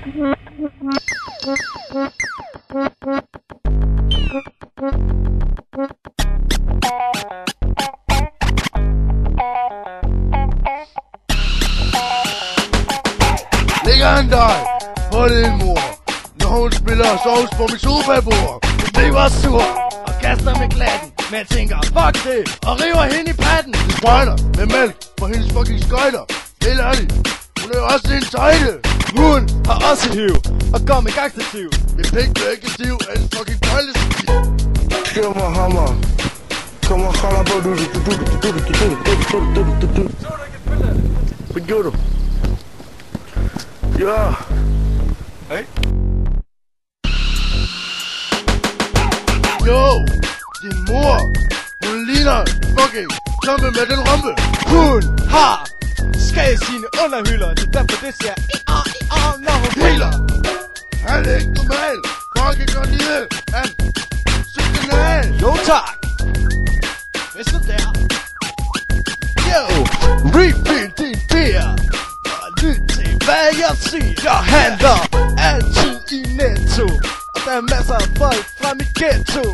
Ligger han dig på din mor, når hun spiller sovs på mit sofabord. Hun bliver sur og kaster med glatten, men jeg tænker, fuck det, og river hende i patten. Det sprøjter med mælk på hendes fucking skøjter. Helt ærligt, hun er jo også en tøjte. Hun har også hiv og går med gangstativ. Min pik bliver ikke stiv af en fucking bøjlestativ. Giv mig hammer. Kom og holder på du. Hvad gjorde du? Ja. Hey. Jo, din mor, hun ligner fucking Tompe med den rumpe. Hun har skæg i sine underhylder. Det er derfor det siger når hun Healer. Han er ikke normal. Fucking godt lide. Han sygnal. Jo tak. Hvad så der? Yo, refill din beer og lyt til hvad jeg siger. Jeg handler altid i Netto, og der er masser af folk fra mit ghetto.